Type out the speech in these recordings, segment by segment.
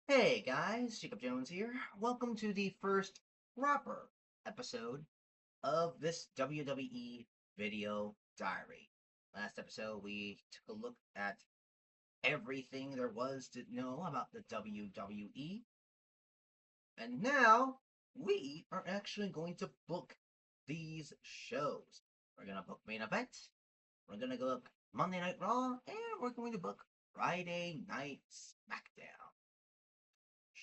Hey guys, Jacob Jones here. Welcome to the first proper episode of this WWE video diary. Last episode, we took a look at everything there was to know about the WWE, and now we are actually going to book these shows. We're gonna book main event, we're gonna book Monday Night Raw, and we're going to book Friday Night SmackDown.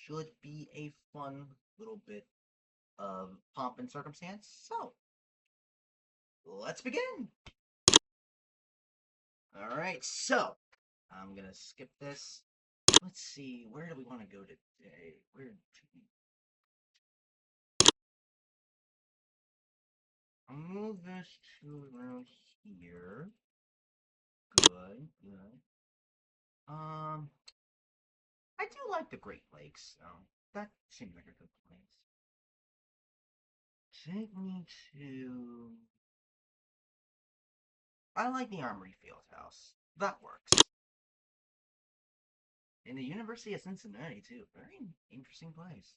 Should be a fun little bit of pomp and circumstance. So, let's begin. All right, so I'm gonna skip this. Let's see, where do we want to go today? I'll move this to around here. Good, good. Um, I do like the Great Lakes, so that seems like a good place. Take me to. I like the Armory Fieldhouse. That works. In the University of Cincinnati, too. Very interesting place.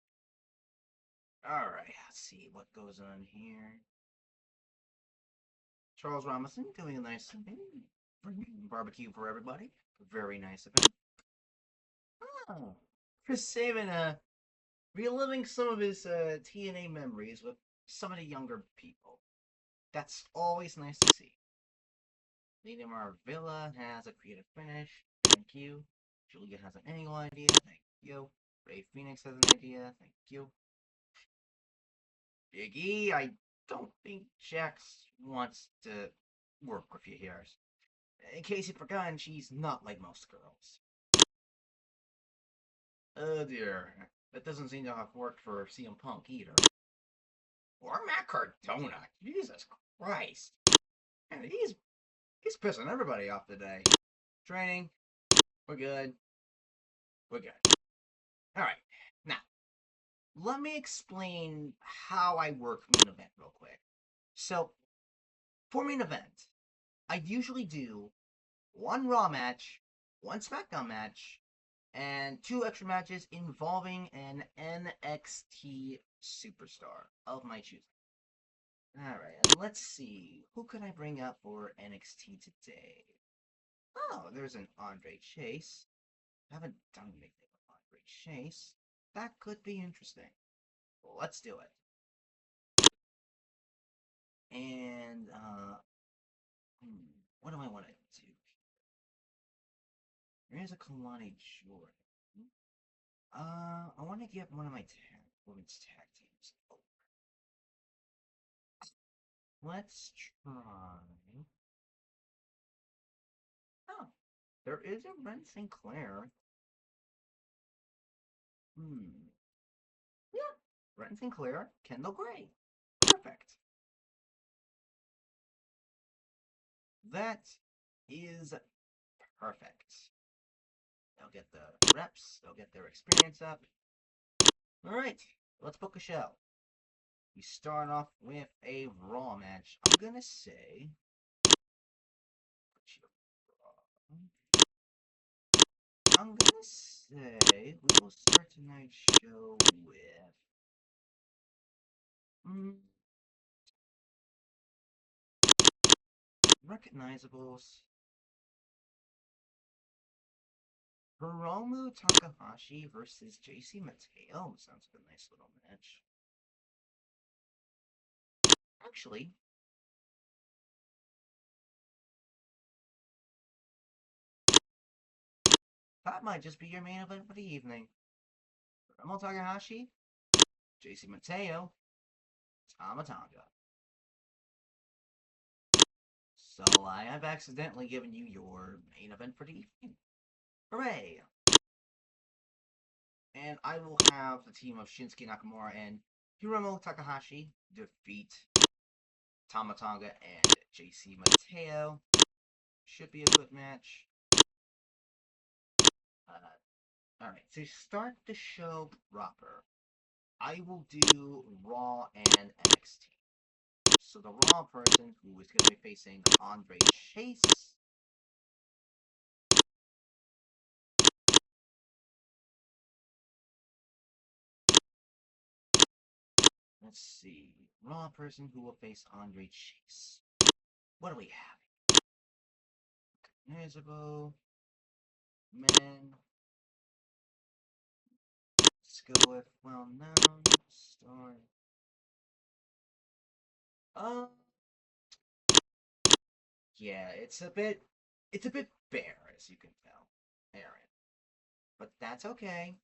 Alright, let's see what goes on here. Charles Robinson doing a nice thing. Barbecue for everybody. Very nice of him. Oh, for saving reliving some of his TNA memories with some of the younger people. That's always nice to see. Lady Villa has a creative finish. Thank you. Julia has an angle idea. Thank you. Ray Phoenix has an idea. Thank you. Big E, I don't think Jax wants to work with you here. In case you've forgotten, she's not like most girls. Oh dear. That doesn't seem to have worked for CM Punk either. Or Matt Cardona. Jesus Christ. Man, he's pissing everybody off today. Training. We're good. We're good. Alright. Now, let me explain how I work main event real quick. So, for main event, I usually do one Raw match, one SmackDown match, and two extra matches involving an NXT superstar of my choosing. Alright, and let's see. Who could I bring up for NXT today? Oh, there's an Andre Chase. I haven't done anything with Andre Chase. That could be interesting. Well, let's do it. And, what do I want to do? There's a Kalani Jordan. I want to get one of my women's tag teams over. Let's try. Oh, there is a Ren Sinclair. Hmm. Yeah, Ren Sinclair, Kendall Gray. Perfect. That is perfect. They'll get the reps, they'll get their experience up. Alright, let's book a show. We start off with a Raw match. I'm gonna say. I'm gonna say we will start tonight's show with. Recognizables. Hiromu Takahashi versus JC Mateo. Sounds like a nice little match. Actually, that might just be your main event for the evening. Hiromu Takahashi, JC Mateo, Tama Tonga. So I have accidentally given you your main event for the evening. Hooray! And I will have the team of Shinsuke Nakamura and Hiromu Takahashi defeat Tama Tonga and JC Mateo. Should be a good match. Alright, to start the show proper, I will do Raw and NXT. So the Raw person who is going to be facing Andre Chase. Let's see. Raw person who will face Andre Chase. What do we have? Miserable. Men. Let's go with well-known story. Um, yeah, it's a bit bare, as you can tell, Aaron. But that's okay.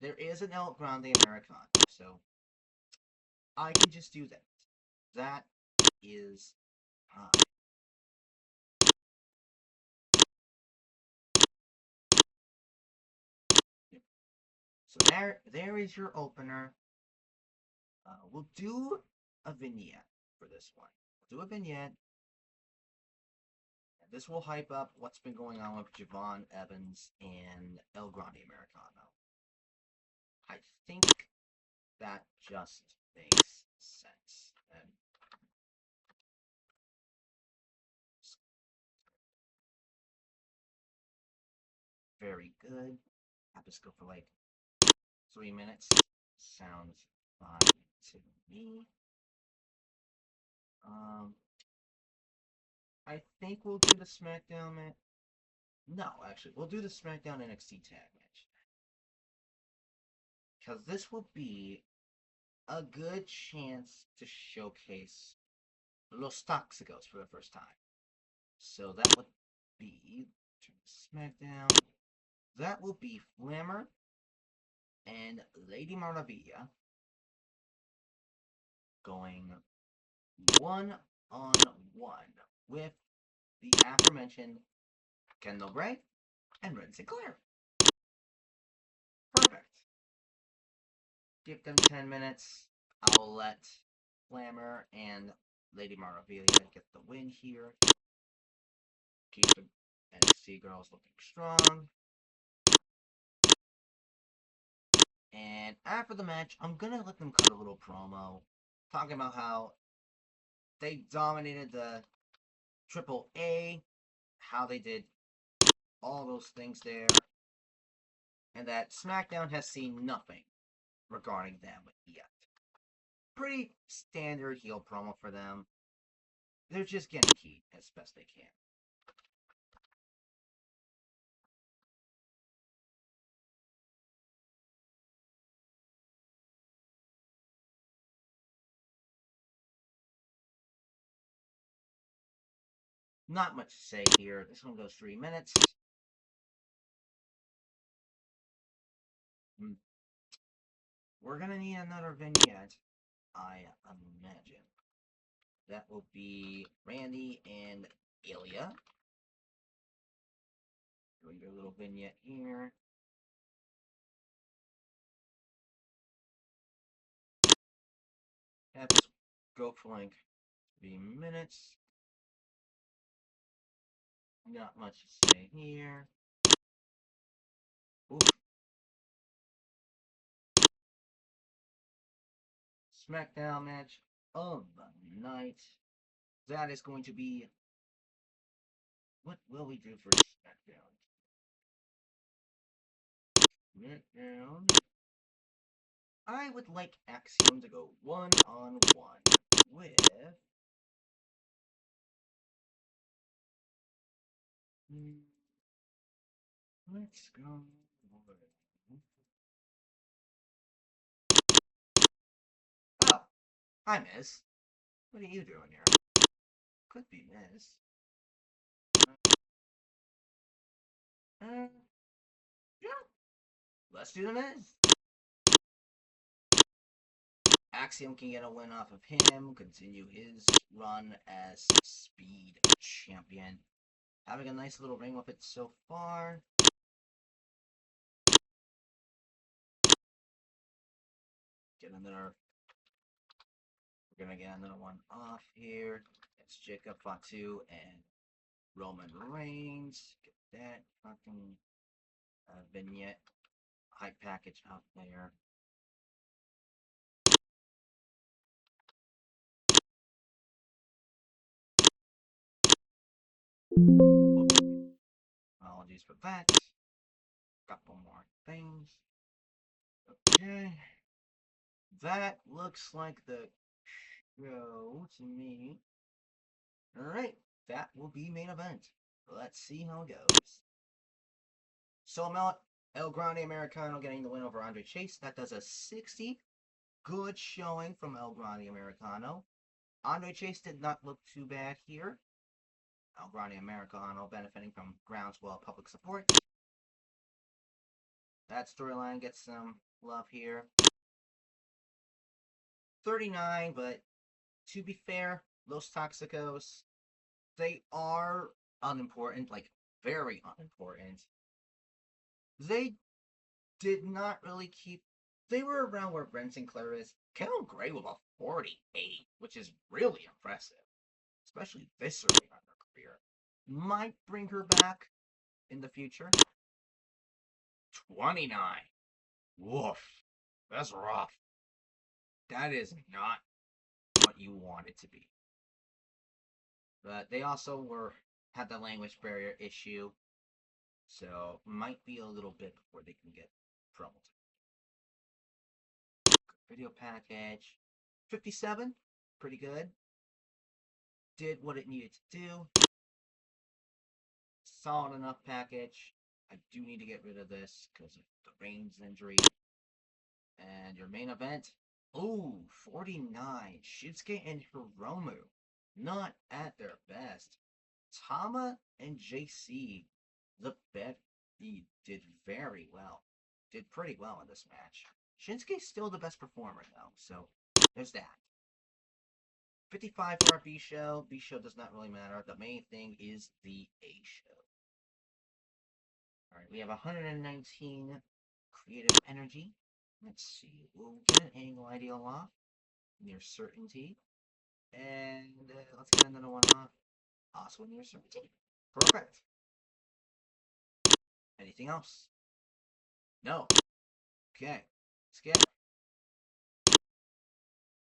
There is an El Grande Americano, so I can just do that. That is fine. So there is your opener. We'll do a vignette for this one. We'll do a vignette. And this will hype up what's been going on with Javon Evans and El Grande Americano. I think that just makes sense. And very good. Have this go for like 3 minutes. Sounds fine to me. I think we'll do the SmackDown match. No, actually, we'll do the SmackDown NXT tag match. Because this will be a good chance to showcase Los Toxicos for the first time. So that would be SmackDown. That will be Flammer and Lady Maravilla going one-on-one with the aforementioned Kendall Bray and Ren Sinclair. Perfect. Give them 10 minutes. I'll let Flammer and Lady Maravilla get the win here. Keep the NXT girls looking strong. And after the match, I'm going to let them cut a little promo talking about how they dominated the Triple A, how they did all those things there, and that SmackDown has seen nothing regarding them yet. Pretty standard heel promo for them. They're just getting heat as best they can. Not much to say here. This one goes 3 minutes. We're gonna need another vignette, I imagine. That will be Randy and Ilya. Doing their little vignette here. Have this go for like 3 minutes. Not much to say here. Oof. SmackDown match of the night. That is going to be. What will we do for SmackDown? SmackDown. I would like Axiom to go one-on-one with. Let's go. Oh, hi, Miz. What are you doing here? Could be Miz. Yeah. Let's do the Miz. Axiom can get a win off of him, continue his run as Speed Champion. Having a nice little ring with it so far. Get another. We're gonna get another one off here. It's Jacob Fatu and Roman Reigns. Get that fucking vignette hype package out there. Oops. Apologies for that. Couple more things. Okay. That looks like the show to me. Alright, that will be main event. Let's see how it goes. So El Grande Americano getting the win over Andre Chase. That does a 60. Good showing from El Grande Americano. Andre Chase did not look too bad here. El Grande Americano benefiting from groundswell public support. That storyline gets some love here. 39, but to be fair, Los Toxicos, they are unimportant, like very unimportant. They did not really keep. They were around where Brent Sinclair is. Kevin Gray with a 48, which is really impressive, especially this early on in her career. Might bring her back in the future. 29. Woof. That's rough. That is not what you want it to be. But they also had the language barrier issue, so might be a little bit before they can get promo. Video package. 57. Pretty good. Did what it needed to do. Solid enough package. I do need to get rid of this because of the Reigns injury. And your main event. Ooh, 49. Shinsuke and Hiromu. Not at their best. Tama and JC, the bet did very well. Did pretty well in this match. Shinsuke's still the best performer, though, so there's that. 55 for our B show. B show does not really matter. The main thing is the A show. Alright, we have 119 creative energy. Let's see. We'll get an angle ideal off. Near certainty. And let's get another one off. Also near certainty. Perfect. Anything else? No. Okay. Skip.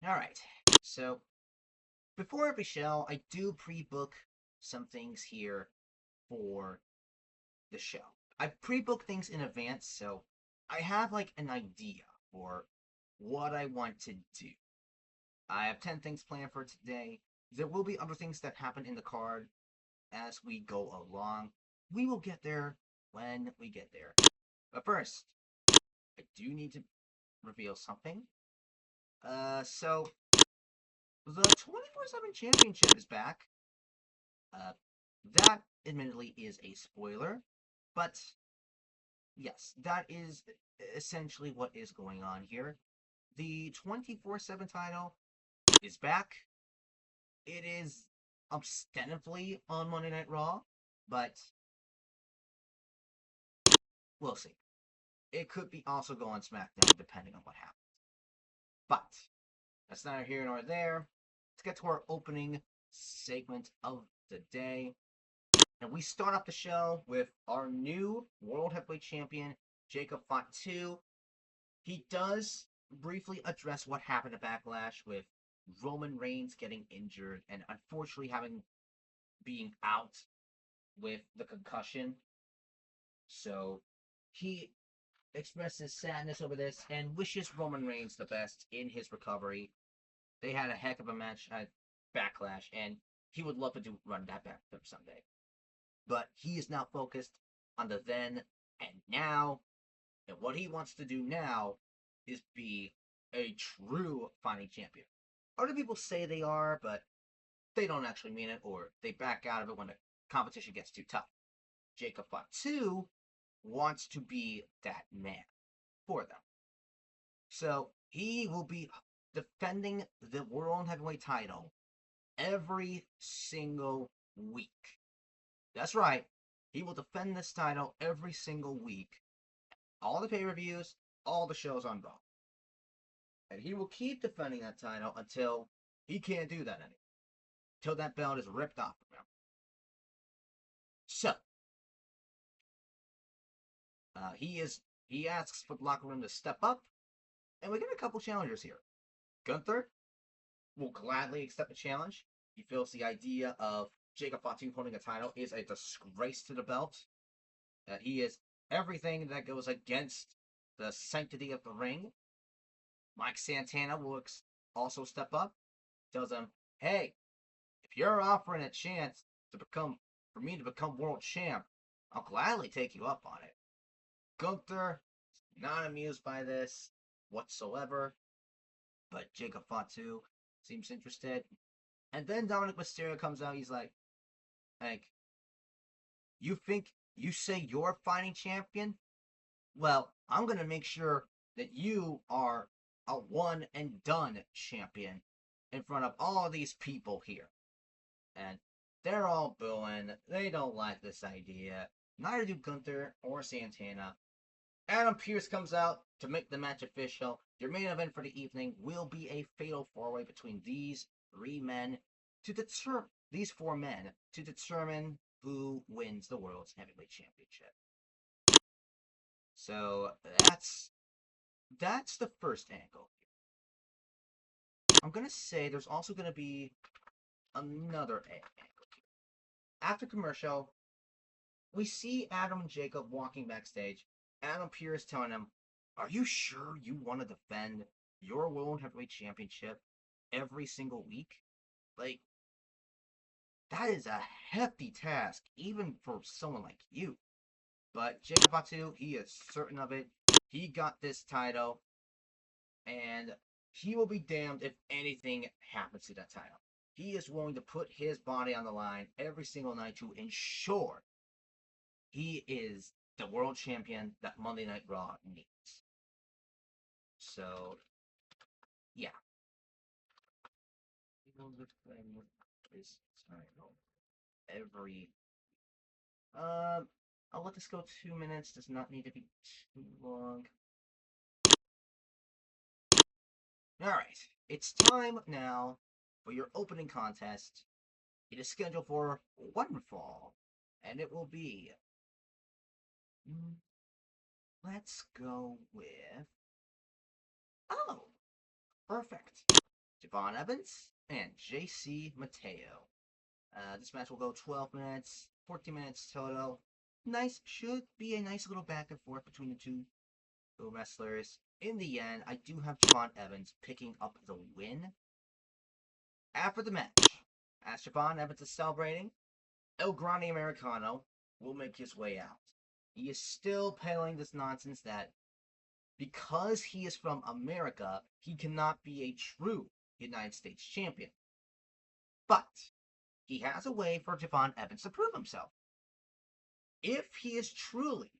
Alright. So, before every show, I do pre-book some things here for the show. I pre-book things in advance, so I have like an idea for what I want to do. I have 10 things planned for today. There will be other things that happen in the card as we go along. We will get there when we get there. But first, I do need to reveal something. So the 24/7 Championship is back. That admittedly is a spoiler, but yes, that is essentially what is going on here. The 24/7 title is back. It is ostensibly on Monday Night Raw, but we'll see. It could be also go on SmackDown depending on what happens. But that's neither here nor there. Let's get to our opening segment of the day. And we start off the show with our new World Heavyweight Champion, Jacob Fatu. He does briefly address what happened at Backlash with Roman Reigns getting injured and unfortunately being out with the concussion. So he expresses sadness over this and wishes Roman Reigns the best in his recovery. They had a heck of a match at Backlash, and he would love to run that back for someday. But he is now focused on the then and now, and what he wants to do now is be a true fighting champion. Other people say they are, but they don't actually mean it, or they back out of it when the competition gets too tough. Jacob Fatu wants to be that man for them. So he will be defending the World Heavyweight title every single week. That's right. He will defend this title every single week. All the pay-per-views, all the shows on Raw. And he will keep defending that title until he can't do that anymore. Until that belt is ripped off from him. So, he asks for the locker room to step up, and we get a couple challengers here. Gunther will gladly accept the challenge. He feels the idea of Jacob Fatu holding a title is a disgrace to the belt. That he is everything that goes against the sanctity of the ring. Mike Santana will also step up, tells him, "Hey, if you're offering a chance to become for me to become world champ, I'll gladly take you up on it." Gunther is not amused by this whatsoever, but Jacob Fatu seems interested. And then Dominic Mysterio comes out. He's like, you think you say you're fighting champion? Well, I'm gonna make sure that you are a one and done champion in front of all these people here. And they're all booing. They don't like this idea. Neither do Gunther or Santana. Adam Pearce comes out to make the match official. Your main event for the evening will be a fatal four-way between these four men to determine who wins the World's Heavyweight Championship. So that's the first angle. I'm gonna say there's also gonna be another angle. After commercial, we see Adam and Jacob walking backstage. Adam Pearce telling him, "Are you sure you want to defend your World Heavyweight Championship every single week? Like, that is a hefty task, even for someone like you." But Jacob Fatu, he is certain of it. He got this title, and he will be damned if anything happens to that title. He is willing to put his body on the line every single night to ensure he is the world champion that Monday Night Raw needs. So, yeah. Every I'll let this go 2 minutes. Does not need to be too long. Alright, it's time now for your opening contest. It is scheduled for one fall, and it will be. Let's go with. Oh, perfect. Javon Evans and JC Mateo. This match will go 12 minutes, 14 minutes total. Should be a nice little back and forth between the two wrestlers. In the end, I do have Javon Evans picking up the win. After the match, as Javon Evans is celebrating, El Grande Americano will make his way out. He is still peddling this nonsense that because he is from America, he cannot be a true United States champion. But he has a way for Javon Evans to prove himself. If he is truly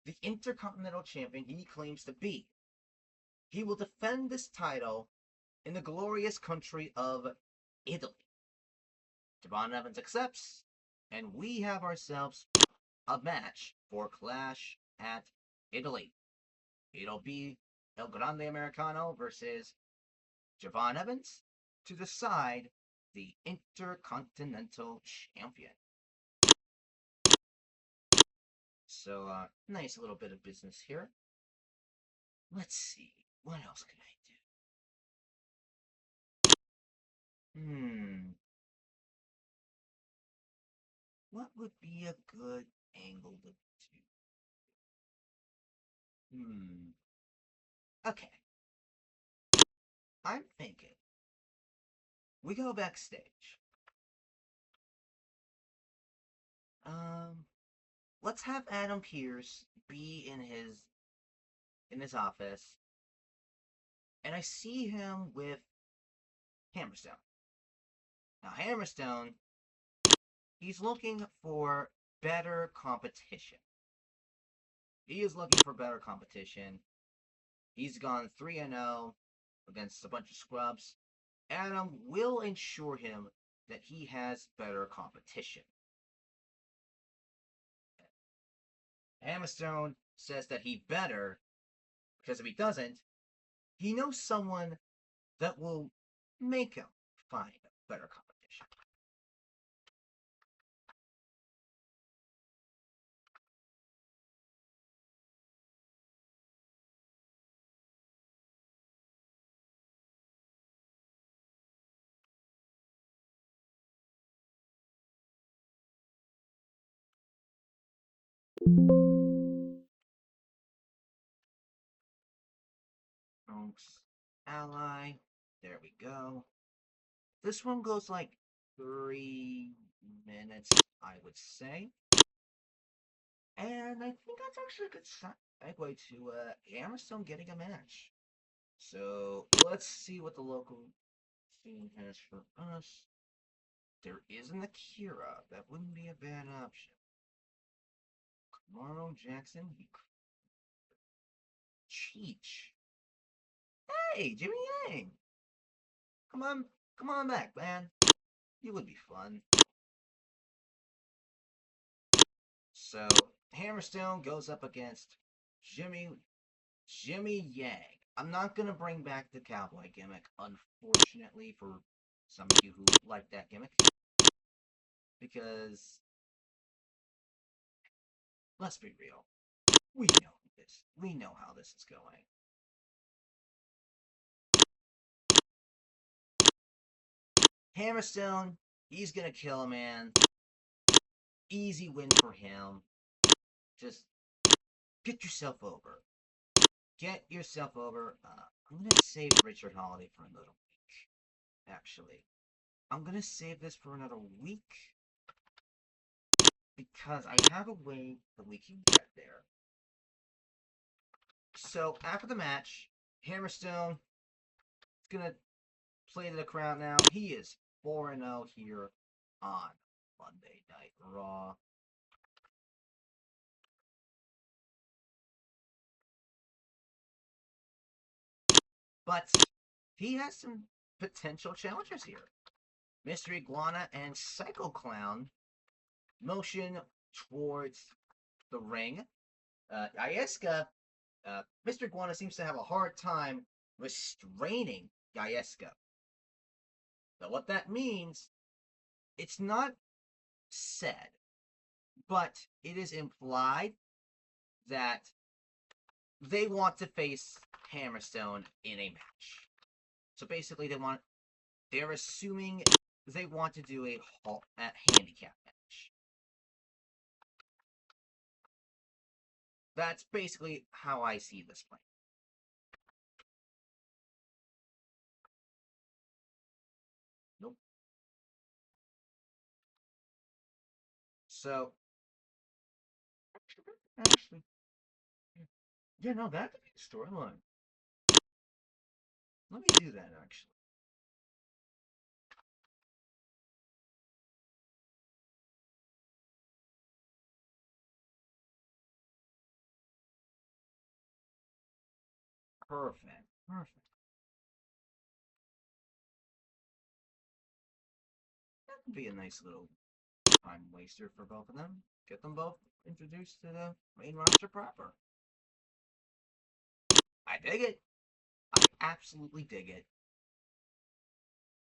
the Intercontinental Champion he claims to be, he will defend this title in the glorious country of Italy. Javon Evans accepts, and we have ourselves a match for Clash at Italy. It'll be El Grande Americano versus Javon Evans to decide the Intercontinental Champion. So, nice little bit of business here. Let's see. What else can I do? What would be a good angle to do? Okay. I'm thinking we go backstage. Let's have Adam Pearce be in his office, and I see him with Hammerstone. Now, Hammerstone, he's looking for better competition. He is looking for better competition. He's gone 3-0 against a bunch of scrubs. Adam will ensure him that he has better competition. Hammerstone says that he better, because if he doesn't, he knows someone that will make him find better competition. Folks, ally. There we go. This one goes like 3 minutes, I would say. And I think that's actually a good segue to Hammerstone getting a match. So let's see what the local scene has for us. There is an Akira. That wouldn't be a bad option. Tomorrow Jackson. Cheech. Hey, Jimmy Yang. Come on, come on back, man. You would be fun. So Hammerstone goes up against Jimmy Yang. I'm not gonna bring back the cowboy gimmick, unfortunately, for some of you who like that gimmick, because let's be real, we know this. We know how this is going. Hammerstone, he's gonna kill a man. Easy win for him. Just get yourself over. Get yourself over. I'm gonna save Richard Holiday for another week. Actually, I'm gonna save this for another week because I have a way that we can get there. So after the match, Hammerstone is gonna play to the crowd now. He is 4-0 here on Monday Night Raw. But he has some potential challengers here. Mystery Iguana and Psycho Clown motion towards the ring. Yaeska, Mr. Iguana seems to have a hard time restraining Yaeska. Now, what that means, it's not said, but it is implied that they want to face Hammerstone in a match. So basically, they're assuming they want to do a handicap match. That's basically how I see this playing. Nope. So, actually, yeah, no, that could be the storyline. Let me do that, actually. Perfect. Perfect. That could be a nice little time waster for both of them. Get them both introduced to the main roster proper. I dig it. I absolutely dig it.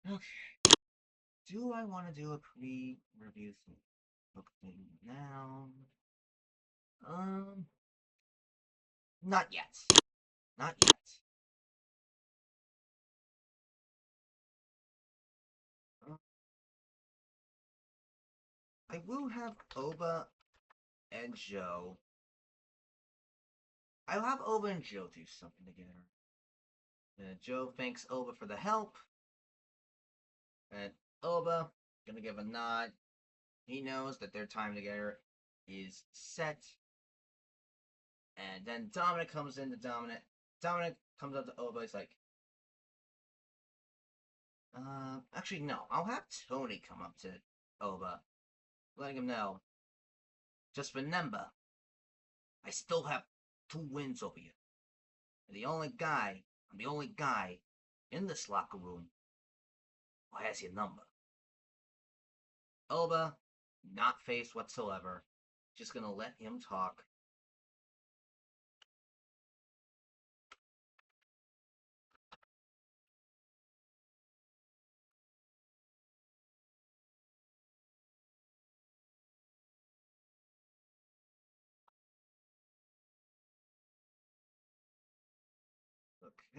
Okay. Do I want to do a pre-review thing now? Not yet. Not yet. I will have Oba and Joe. I'll have Oba and Joe do something together. Joe thanks Oba for the help. And Oba gonna give a nod. He knows that their time together is set. And then Dominic comes in to Dominic. Dominic comes up to Oba. He's like, actually, no. I'll have Tony come up to Oba, letting him know. Just remember, I still have 2 wins over you. I'm the only guy in this locker room who has your number. Oba, not faced whatsoever. Just gonna let him talk.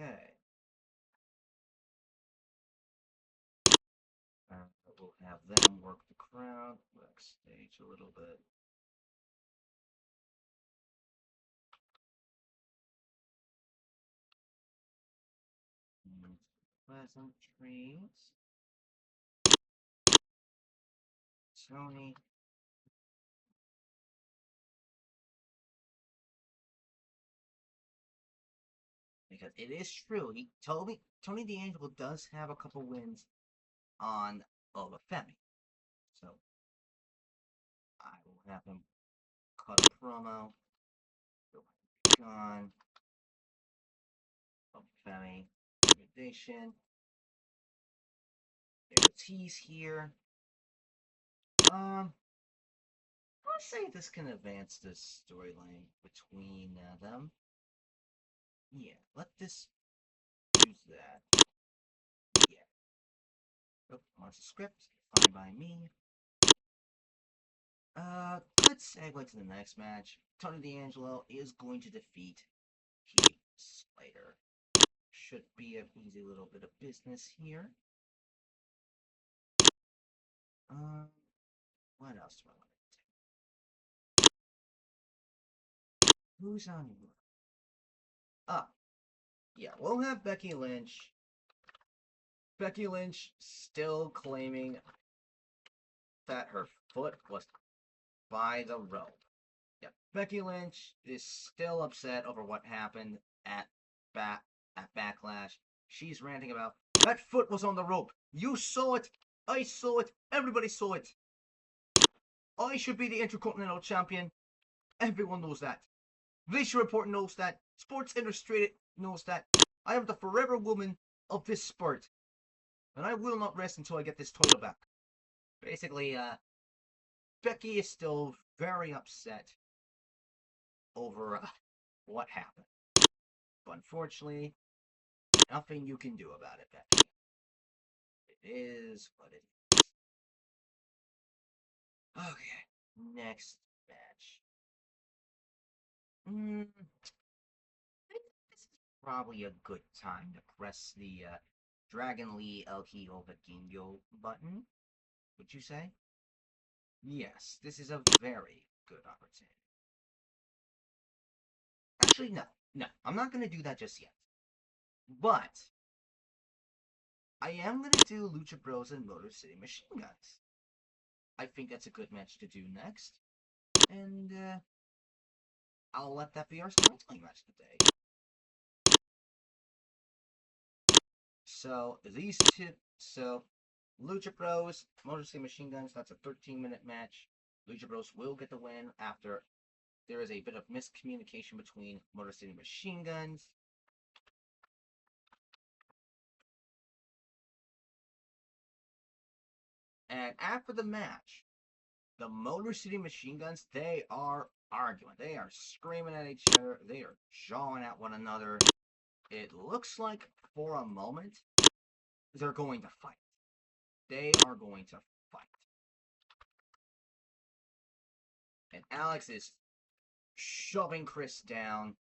Okay. We'll have them work the crowd backstage a little bit. Pleasant dreams. Tony. Because it is true. He told me Tony D'Angelo does have a couple wins on Olafemi. So I will have him cut a promo. Gone. Olafemi. Recommendation. There's a tease here. Let's say this can advance the storyline between them. Yeah, let this use that. Yeah. Oh, wants a script. Fine by me. Good segue to the next match. Tony D'Angelo is going to defeat Heath Slater. Should be an easy little bit of business here. What else do I want to do? Who's on here? Yeah, we'll have Becky Lynch. Becky Lynch still claiming that her foot was by the rope. Yeah, Becky Lynch is still upset over what happened at Backlash. She's ranting about that foot was on the rope. You saw it. I saw it. Everybody saw it. I should be the Intercontinental Champion. Everyone knows that. Bleacher Report knows that. Sports Illustrated knows that. I am the forever woman of this sport. And I will not rest until I get this title back. Basically, Becky is still very upset over what happened. But unfortunately, nothing you can do about it, Becky. It is what it is. Okay, next match. I think this is probably a good time to press the Dragon Lee El Hijo Vikingo button. Would you say? Yes, this is a very good opportunity. Actually, no, I'm not going to do that just yet. But I am going to do Lucha Bros and Motor City Machine Guns. I think that's a good match to do next. And I'll let that be our storytelling match today. So Lucha Bros, Motor City Machine Guns, that's a 13-minute match. Lucha Bros will get the win after there is a bit of miscommunication between Motor City Machine Guns. And after the match, the Motor City Machine Guns, they are arguing. They are screaming at each other. They are jawing at one another. It looks like, for a moment, they're going to fight. They are going to fight. And Alex is shoving Chris down.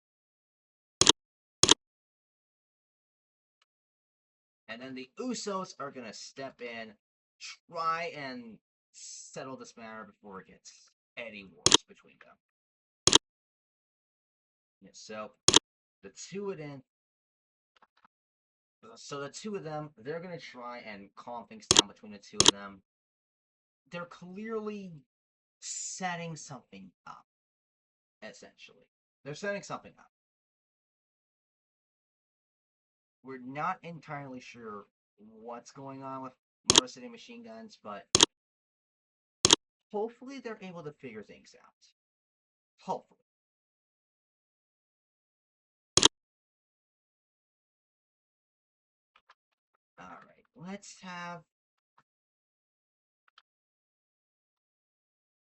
And then the Usos are going to step in, try and settle this matter before it gets any worse between them. Yeah, so the two of them, they're going to try and calm things down between the two of them. They're clearly setting something up, essentially. They're setting something up. We're not entirely sure what's going on with Motor City Machine Guns, but hopefully they're able to figure things out. Hopefully. Alright, let's have...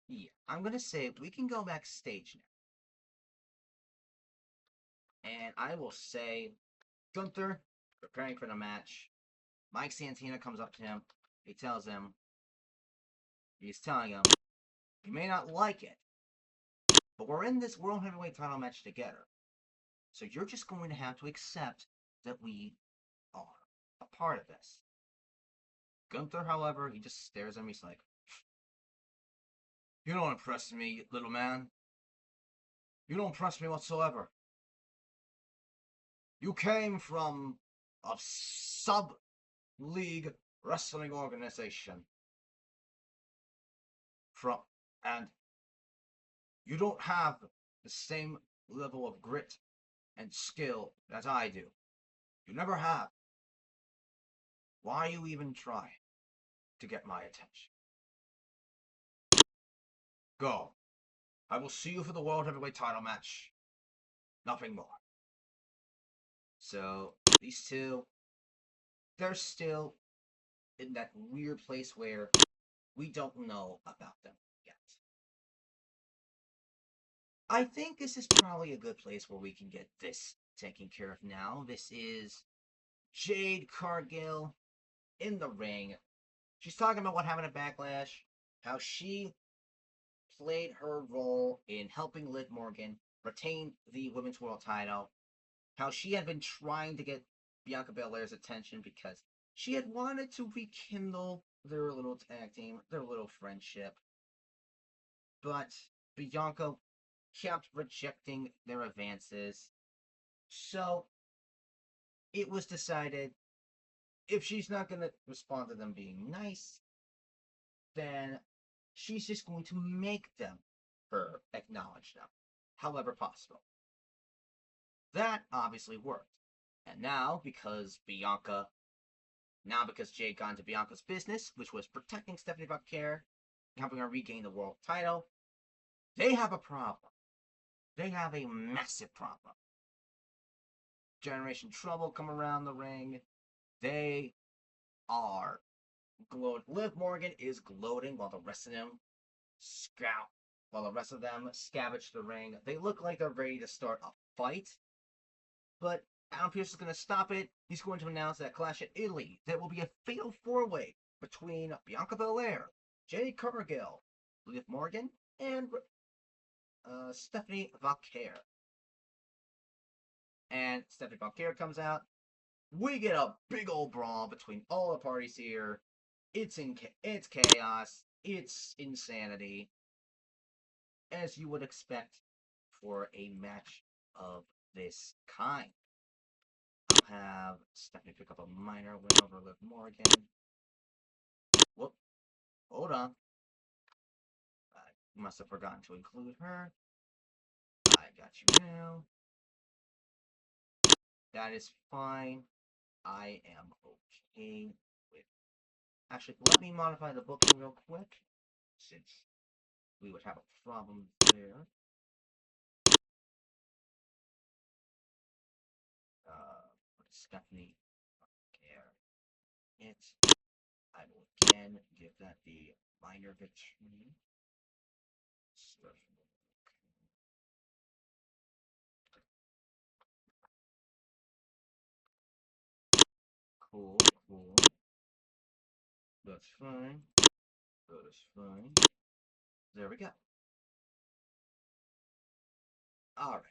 Yeah, I'm gonna say we can go backstage now. And I will say, Gunther, preparing for the match. Mike Santana comes up to him. He's telling him, you may not like it, but we're in this World Heavyweight title match together. So you're just going to have to accept that we are a part of this. Gunther, however, he just stares at me. He's like, you don't impress me, little man. You don't impress me whatsoever. You came from of sub-league wrestling organization. From and you don't have the same level of grit and skill that I do. You never have. Why you even try to get my attention? Go. I will see you for the World Heavyweight title match. Nothing more. So, these two, they're still in that weird place where we don't know about them yet. I think this is probably a good place where we can get this taken care of now. This is Jade Cargill in the ring. She's talking about what happened at Backlash, how she played her role in helping Liv Morgan retain the Women's World title, how she had been trying to get Bianca Belair's attention because she had wanted to rekindle their little tag team, their little friendship. But Bianca kept rejecting their advances. So it was decided if she's not going to respond to them being nice, then she's just going to make them her acknowledge them, however possible. That obviously worked. And now, because Jade got into Bianca's business, which was protecting Stephanie Buccaire, helping her regain the world title, they have a problem. They have a massive problem. Generation Trouble come around the ring. They are gloating. Liv Morgan is gloating while the rest of them scavenge the ring. They look like they're ready to start a fight. But Adam Pearce is going to stop it. He's going to announce that Clash at Italy, there will be a fatal four-way between Bianca Belair, Jade Cargill, Liv Morgan, and Stephanie Buccaire. And Stephanie Buccaire comes out. We get a big old brawl between all the parties here. It's chaos. It's insanity, as you would expect for a match of this kind. I'll have Stephanie pick up a minor win over Liv Morgan. Whoop. Hold on. I must have forgotten to include her. I got you now. That is fine. I am okay with... Actually, let me modify the booking real quick, since we would have a problem there. Stephanie care. I will again give that the minor victory. Cool, cool. That's fine. That is fine. There we go. Alright.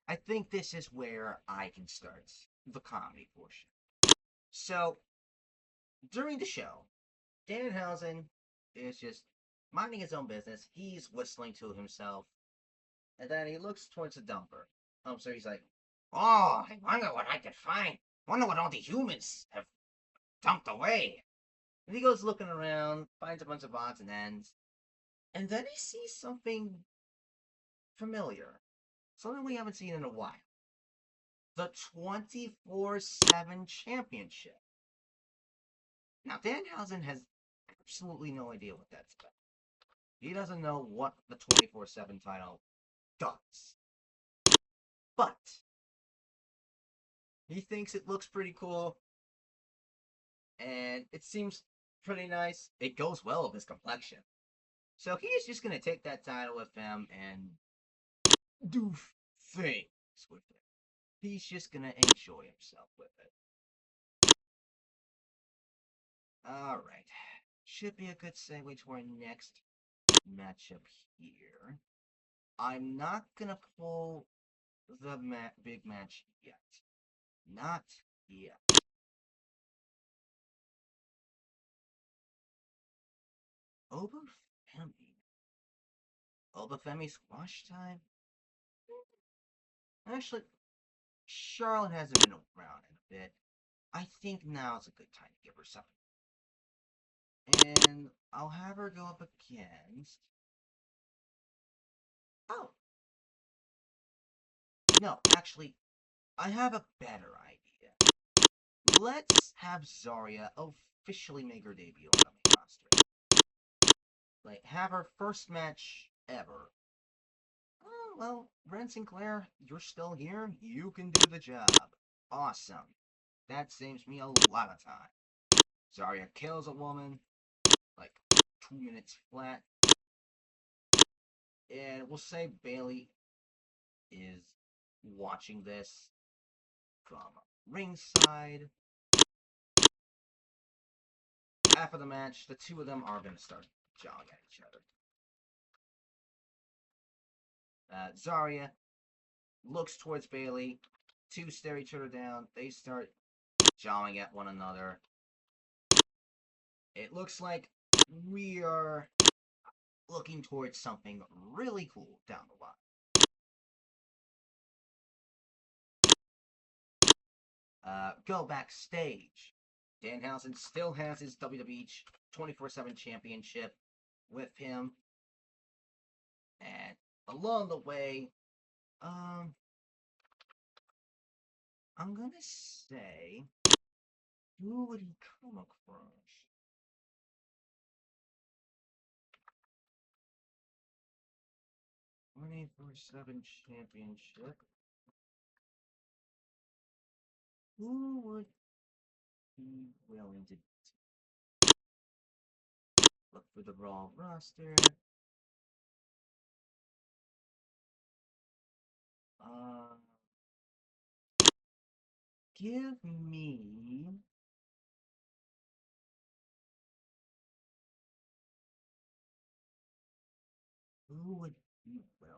I think this is where I can start the comedy portion. So, during the show, Danhausen is just minding his own business. He's whistling to himself. And then he looks towards the dumper. So he's like, oh, I wonder what I could find. Wonder what all the humans have dumped away. And he goes looking around, finds a bunch of odds and ends. And then he sees something familiar. Something we haven't seen in a while. The 24/7 championship. Now, Danhausen has absolutely no idea what that's about. He doesn't know what the 24/7 title does. But he thinks it looks pretty cool. And it seems pretty nice. It goes well with his complexion. So he's just going to take that title with him and do things with it. He's just going to enjoy himself with it. Alright. Should be a good segue to our next matchup here. I'm not going to pull the big match yet. Not yet. Obafemi squash time? Actually, Charlotte hasn't been around in a bit. I think now's a good time to give her something. And I'll have her go up against. Oh. No, actually, I have a better idea. Let's have Zarya officially make her debut on the main roster. Like, have her first match ever. Oh, well, Ren Sinclair, you're still here. You can do the job. Awesome. That saves me a lot of time. Zarya kills a woman, like 2 minutes flat. And we'll say Bailey is watching this from ringside. After the match, the two of them are going to start jawing at each other. Zarya looks towards Bailey. Two stare each other down. They start jawing at one another. It looks like we are looking towards something really cool down the line. Go backstage. Danhausen still has his WWE 24/7 championship with him. And along the way, I'm gonna say, who would he come across? 24/7 championship. Who would be willing to look for the Raw roster? Uh, give me. Who would be willing?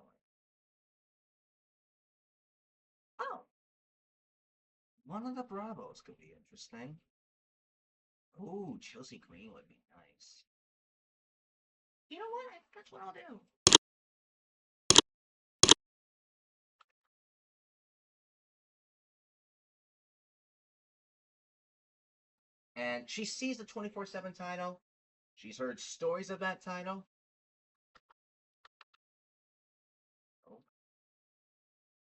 Oh, one of the Bravos could be interesting. Ooh, Chelsea Green would be nice. You know what? That's what I'll do. And she sees the 24/7 title. She's heard stories of that title.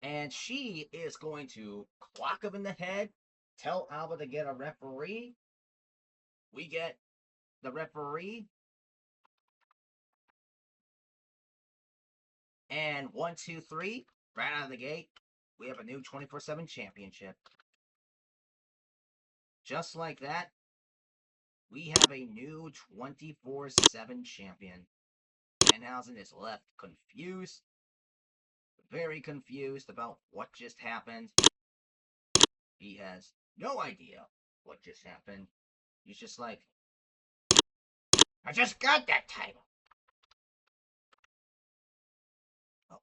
And she is going to clock him in the head, tell Alba to get a referee. We get the referee. And 1, 2, 3, right out of the gate, we have a new 24/7 championship. Just like that, we have a new 24/7 champion. Danhausen is left confused, very confused about what just happened. He has no idea what just happened. He's just like, I just got that title. Oh.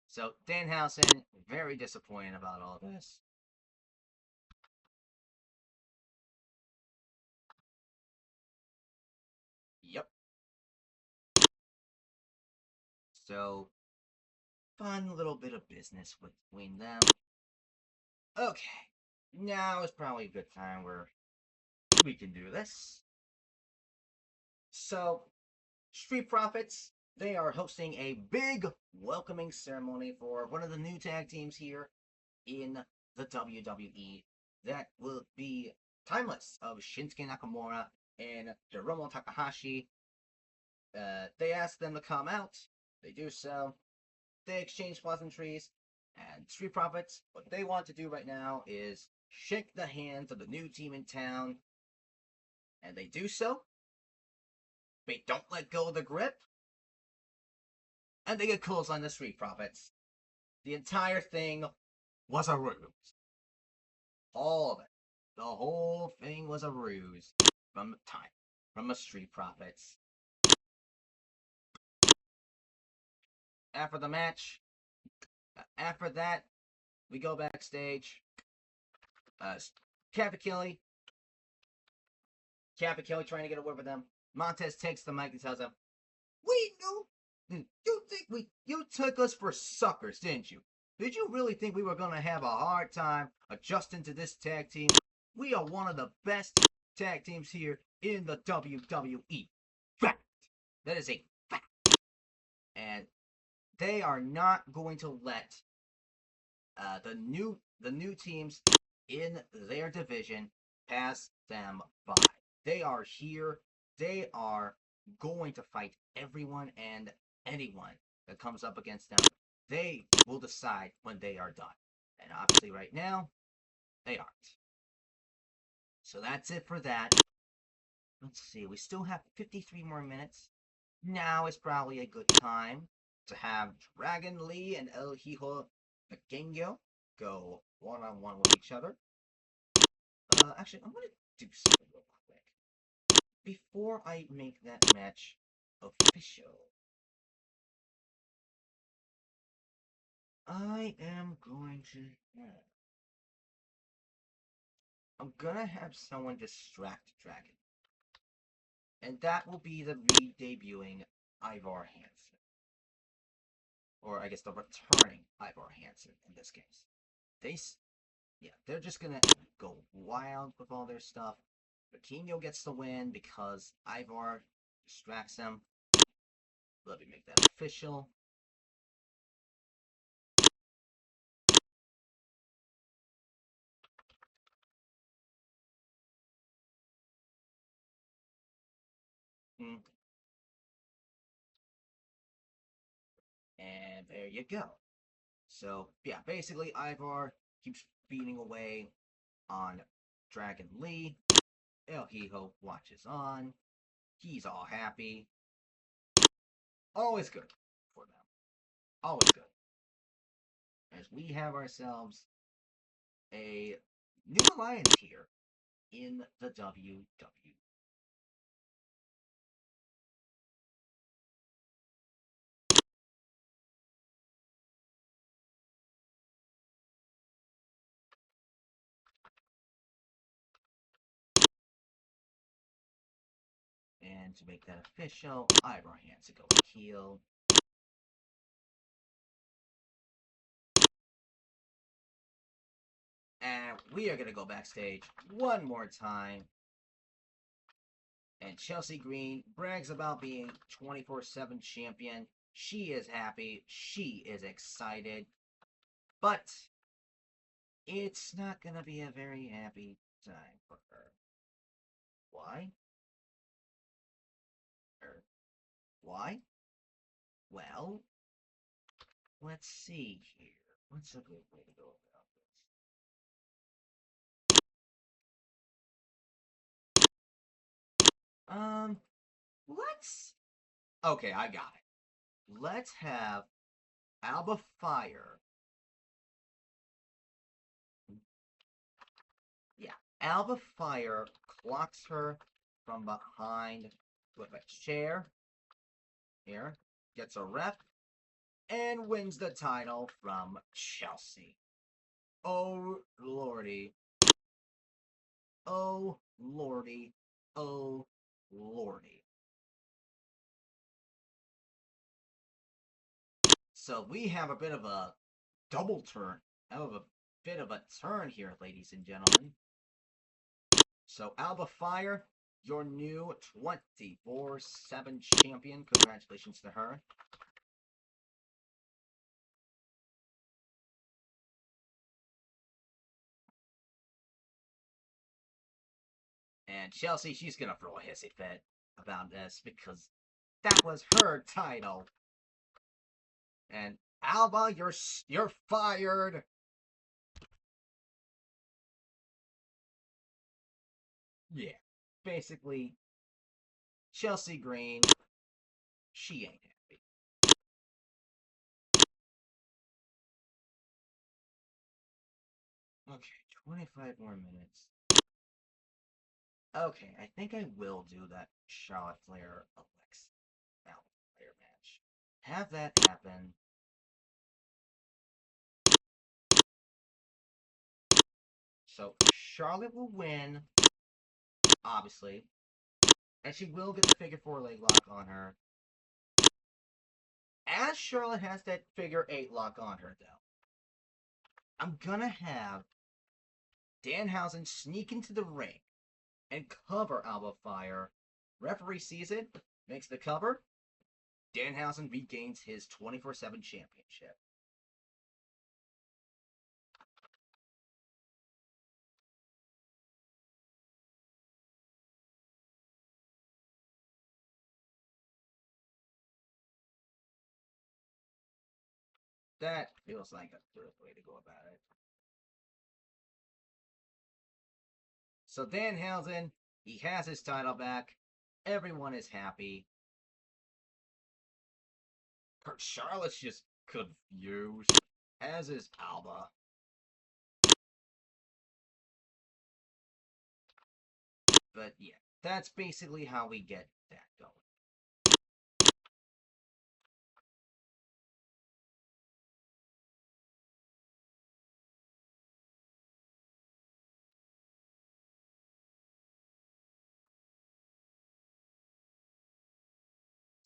So Danhausen, very disappointed about all this. Yep. So, fun little bit of business between them. Okay, now is probably a good time where we can do this. So, Street Profits, they are hosting a big welcoming ceremony for one of the new tag teams here in the WWE. That will be Timeless of Shinsuke Nakamura and Hiromu Takahashi. They ask them to come out. They do so. They exchange pleasantries. And Street Profits, what they want to do right now is shake the hands of the new team in town. And they do so. They don't let go of the grip. And they get calls on the Street Profits. The entire thing was a ruse. All of it. The whole thing was a ruse from the Street Profits. After the match, after that, we go backstage. Capicilli trying to get a word with them. Montez takes the mic and tells them, "We knew. You think you took us for suckers, didn't you? Did you really think we were going to have a hard time adjusting to this tag team? We are one of the best tag teams here in the WWE. Fact. That is a fact. And they are not going to let the new teams in their division pass them by. They are here. They are going to fight everyone and anyone that comes up against them. They will decide when they are done. And obviously, right now, they aren't. So that's it for that. Let's see, we still have 53 more minutes. Now is probably a good time to have Dragon Lee and El Hijo Pequeño go one-on-one with each other. Actually, I'm going to do something real quick. Before I make that match official, I am going to... I'm gonna have someone distract Dragon. And that will be the re-debuting Ivar Hansen. Or I guess the returning Ivar Hansen in this case. They're just gonna go wild with all their stuff. Pequeño gets the win because Ivar distracts him. Let me make that official. And there you go. So, yeah, basically, Ivar keeps beating away on Dragon Lee. El Hijo watches on. He's all happy. Always good for them. Always good. As we have ourselves a new alliance here in the WWE. And to make that official, Ivar Hansen goes heel. And we are going to go backstage one more time. And Chelsea Green brags about being 24/7 champion. She is happy. She is excited. But it's not going to be a very happy time for her. Why? Why? Well, let's see here. What's a good way to go about this? Let's... Okay, I got it. Let's have Alba Fire. Yeah, Alba Fire clocks her from behind with a chair. Here, gets a rep, and wins the title from Chelsea. Oh, lordy. Oh, lordy. Oh, lordy. So we have a bit of a double turn. Have a bit of a turn here, ladies and gentlemen. So Alba Fire, your new 24/7 champion. Congratulations to her. And Chelsea, she's gonna throw a hissy fit about this because that was her title. And Alba, you're fired. Yeah, basically, Chelsea Green, she ain't happy. Okay, 25 more minutes. Okay, I think I will do that Charlotte Flair Alexa Alba Flair match. Have that happen. So Charlotte will win, obviously, and she will get the figure four leg lock on her. As Charlotte has that figure eight lock on her, though. I'm gonna have Danhausen sneak into the ring and cover Alba Fire. Referee sees it, makes the cover. Danhausen regains his 24/7 championship. That feels like a good way to go about it. So Danhausen, he has his title back. Everyone is happy. Charlotte's just confused, as is Alba. But yeah, that's basically how we get that going.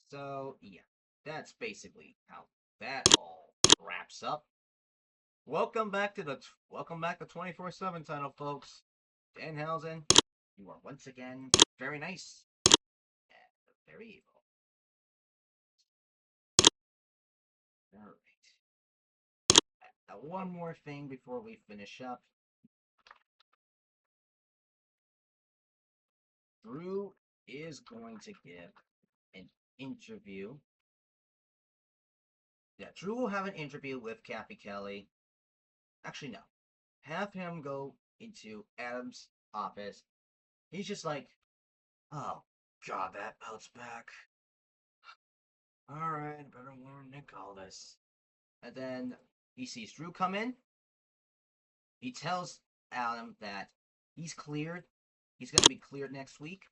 So yeah, that's basically how that all wraps up. Welcome back to 24/7 title, folks. Danhausen, you are once again very nice and very evil. All right. One more thing before we finish up. Drew is going to give an interview. Yeah, Drew will have an interview with Kathy Kelly. Actually, no. Have him go into Adam's office. He's just like, oh, God, that belt's back. All right, better warn Nick Aldis. And then he sees Drew come in. He tells Adam that he's cleared. He's going to be cleared next week.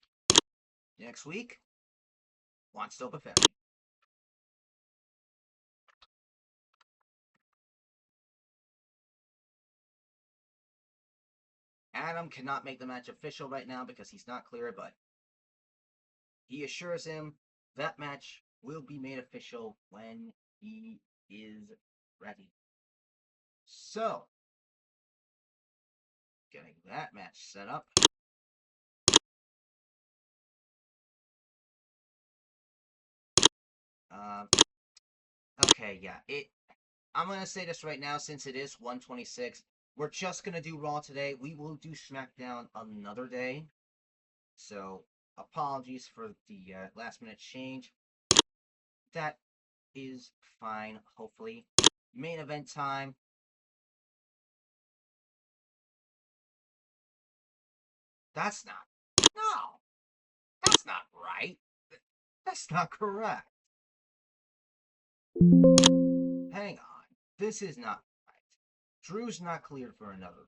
Next week, wants to open family. Adam cannot make the match official right now because he's not cleared, but he assures him that match will be made official when he is ready. So, getting that match set up. Uh, okay, yeah. I'm gonna say this right now since it is 126. We're just gonna do Raw today. We will do SmackDown another day. So apologies for the last minute change. That is fine. Hopefully, main event time. That's not. No, that's not right. That's not correct. Hang on. This is not right. Drew's not cleared for another.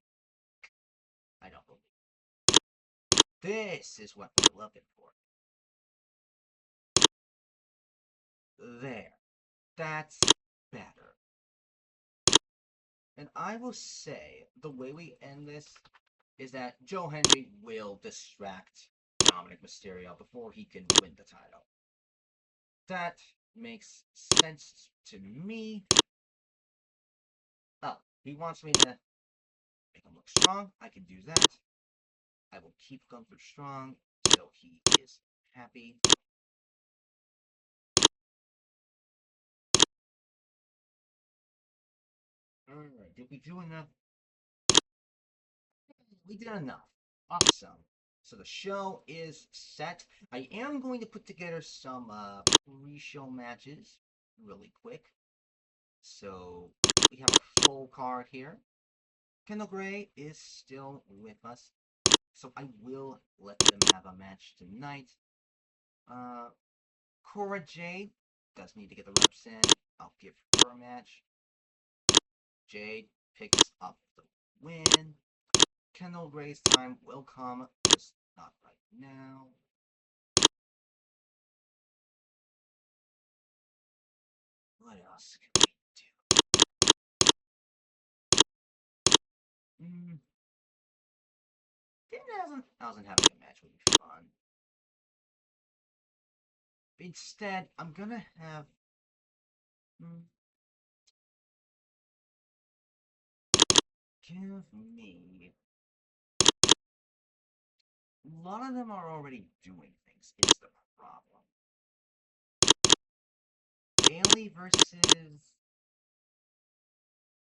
I don't believe. This is what we're looking for. There. That's better. And I will say, the way we end this is that Joe Henry will distract Dominic Mysterio before he can win the title. That makes sense to me. Oh, he wants me to make him look strong. I can do that. I will keep Gunther strong so he is happy. Alright, did we do enough? We did enough. Awesome. So the show is set. I am going to put together some pre-show matches really quick. So we have a full card here. Kendall Gray is still with us. So I will let them have a match tonight. Uh, Cora Jade does need to get the reps in. I'll give her a match. Jade picks up the win. Kendall Gray's time will come, just not right now. What else can we do? Danhausen having a match would be fun. Instead, I'm gonna have. Hmm, Give me. A lot of them are already doing things. It's the problem. Bailey versus.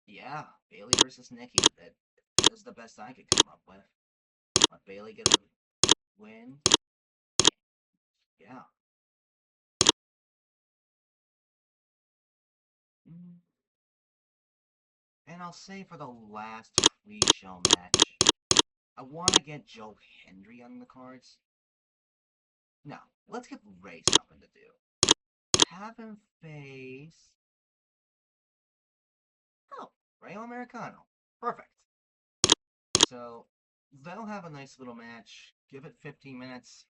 Yeah, Bailey versus Nikki. That is the best I could come up with. Let Bailey get a win. Yeah. Mm. And I'll say for the last pre-show match, I want to get Joe Hendry on the cards. No, let's give Ray something to do. Have him face. Oh, Ray Americano. Perfect. So they'll have a nice little match. Give it 15 minutes.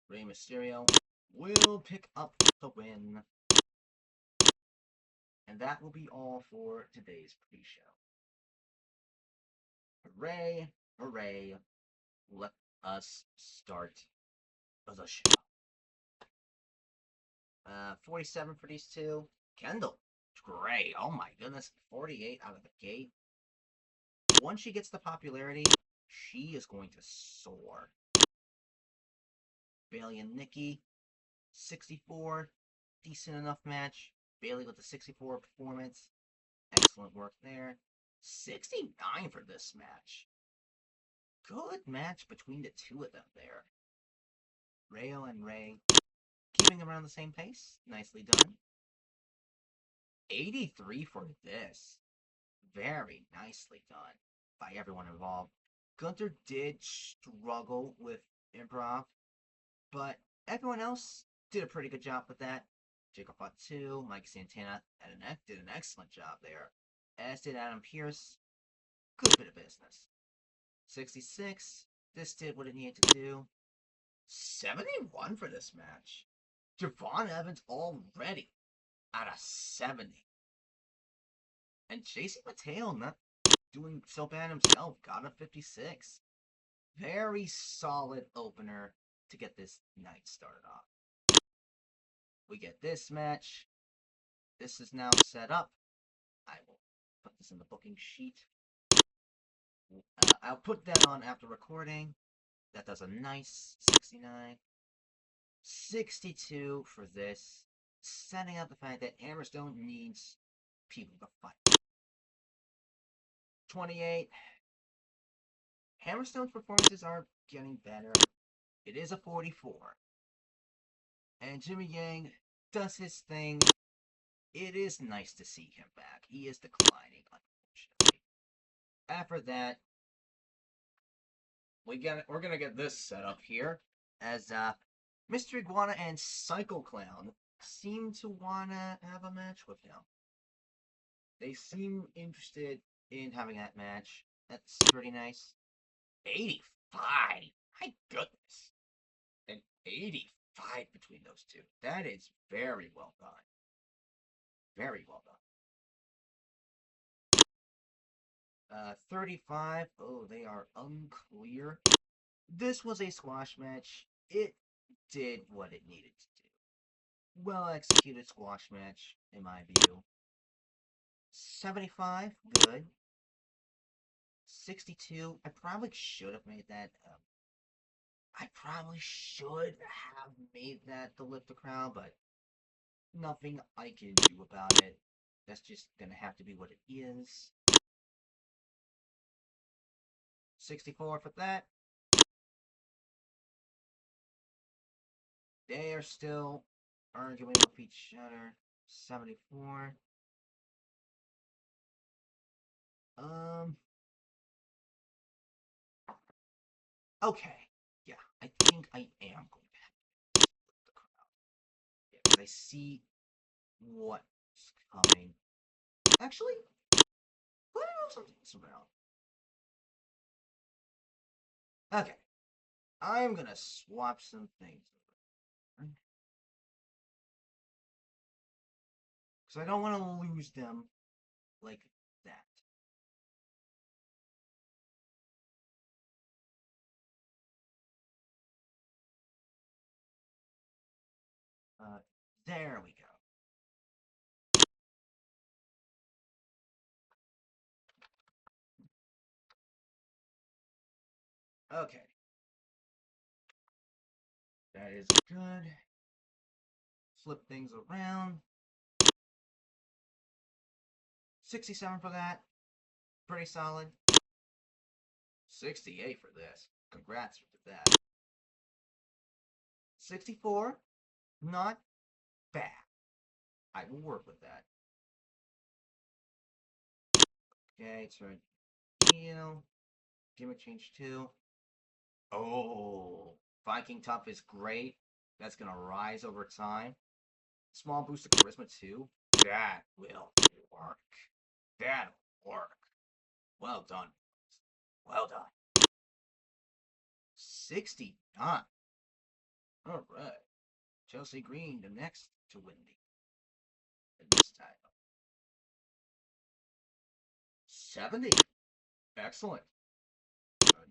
Rey Mysterio will pick up the win. And that will be all for today's pre-show. Hooray, hooray. Let us start the show. 47 for these two. Kendall, great. Oh my goodness, 48 out of the gate. Once she gets the popularity, she is going to soar. Bailey and Nikki, 64, decent enough match. Bailey with the 64 performance, excellent work there. 69 for this match. Good match between the two of them there. Rayo and Ray keeping around the same pace, nicely done. 83 for this. Very nicely done by everyone involved. Gunther did struggle with improv, but everyone else did a pretty good job with that. Jacob Fatu, Mike Santana did an excellent job there, as did Adam Pearce. Good bit of business. 66, this did what it needed to do. 71 for this match. Javon Evans already at a 70. And JC Mateo not doing so bad himself, got a 56. Very solid opener to get this night started off. We get this match. This is now set up. I will put this in the booking sheet. I'll put that on after recording. That does a nice 69. 62 for this, setting up the fact that Hammerstone needs people to fight. 28. Hammerstone's performances are getting better. It is a 44. And Jimmy Yang does his thing. It is nice to see him back. He is declining, unfortunately. After that, we're gonna get this set up here as Mr. Iguana and Psycho Clown seem to wanna have a match with him. They seem interested in having that match. That's pretty nice. 85. My goodness. An 85 between those two. That is very well done. Very well done. 35. Oh, they are unclear. This was a squash match. It did what it needed to do. Well executed squash match, in my view. 75. Good. 62. I probably should have made that. I probably should have made that to lift the crowd, but nothing I can do about it. That's just gonna have to be what it is. 64 for that. They are still arguing with each other. 74. Okay. Yeah, I think I am going to have to split the crowd. Yeah, because I see what's coming. Actually, let me move something around. Okay. I'm gonna swap some things. Because I don't want to lose them like that. There we go. Okay. That is good. Flip things around. 67 for that. Pretty solid. 68 for this. Congrats with that. 64. Not bad. I will work with that. Okay, turn heel. Gimmick change 2. Oh, Viking Tough is great. That's going to rise over time. Small boost of charisma 2. That will work. That'll work. Well done. Well done. 69. All right. Chelsea Green, the next to win this title. 70. Excellent.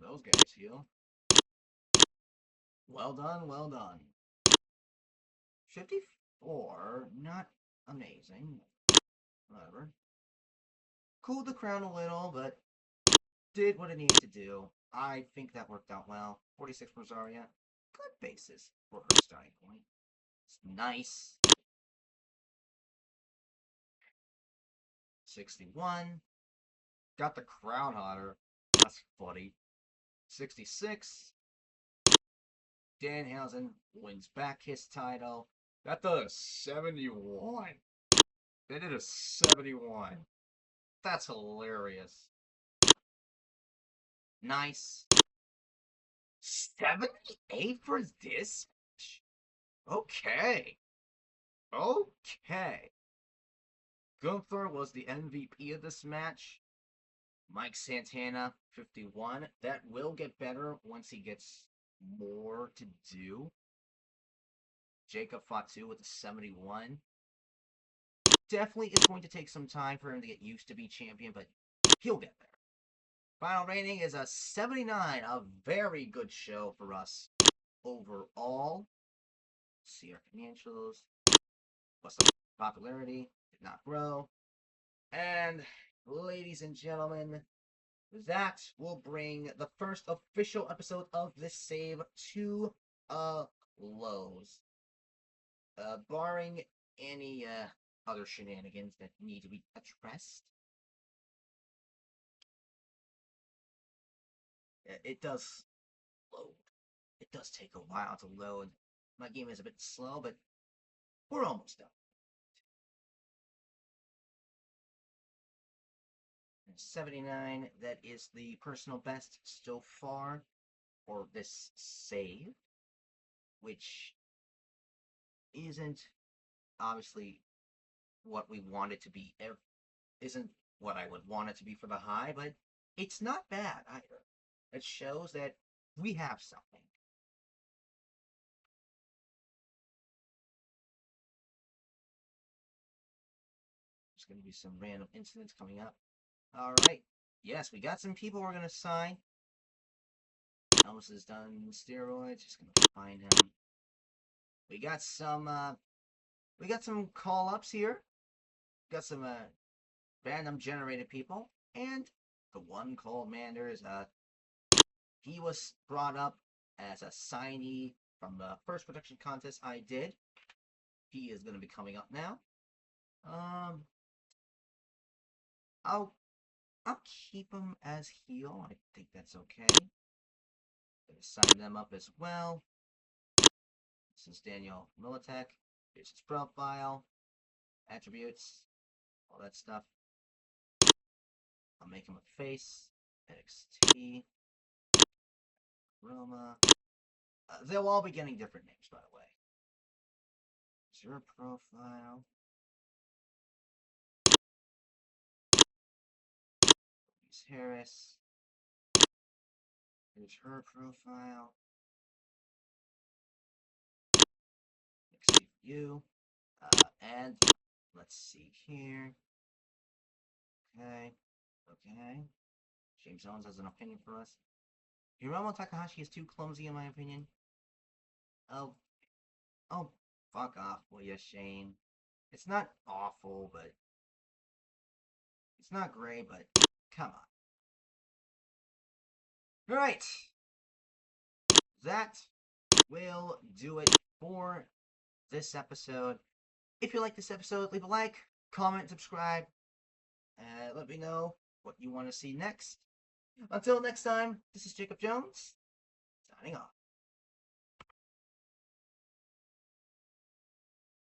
Those guys heal. Well done, well done. 54, not amazing. Whatever. Cooled the crown a little, but did what it needed to do. I think that worked out well. 46 Rosaria. Good basis for her starting point. It's nice. 61. Got the crowd hotter. That's funny. 66. Danhausen wins back his title. That does 71. They did a 71. That's hilarious. Nice. 78 for this? Okay. Okay. Gunther was the MVP of this match. Mike Santana, 51. That will get better once he gets more to do. Jacob Fatu with a 71. Definitely is going to take some time for him to get used to be champion, but he'll get there. Final rating is a 79. A very good show for us overall. Let's see our financials. What's the popularity? Did not grow. And ladies and gentlemen, that will bring the first official episode of this save to a close. Barring any other shenanigans that need to be addressed. It does load. It does take a while to load. My game is a bit slow, but we're almost done. 79, that is the personal best so far for this save, which isn't obviously what we want it to be. Isn't what I would want it to be for the high, but it's not bad either. It shows that we have something. There's going to be some random incidents coming up. All right. Yes, we got some people we're going to sign. Elvis is done steroids. Just going to find him. We got some call-ups here. Got some random generated people. And the one called Manders, he was brought up as a signee from the first production contest I did. He is going to be coming up now. I'll keep him as heel. I think that's okay. Gonna sign them up as well. This is Daniel Militek. Here's his profile, attributes, all that stuff. I'll make him a face. NXT. Roma. They'll all be getting different names, by the way. Here's your profile. Louise Harris. Here's her profile. NXT for you. And let's see here. Okay. James Owens has an opinion for us. Hiromu Takahashi is too clumsy in my opinion. Oh, fuck off, will ya, Shane? It's not awful, but it's not great, but come on. Alright. that will do it for this episode. If you like this episode, leave a like, comment, subscribe, and let me know what you want to see next. Until next time, this is Jacob Jones, signing off.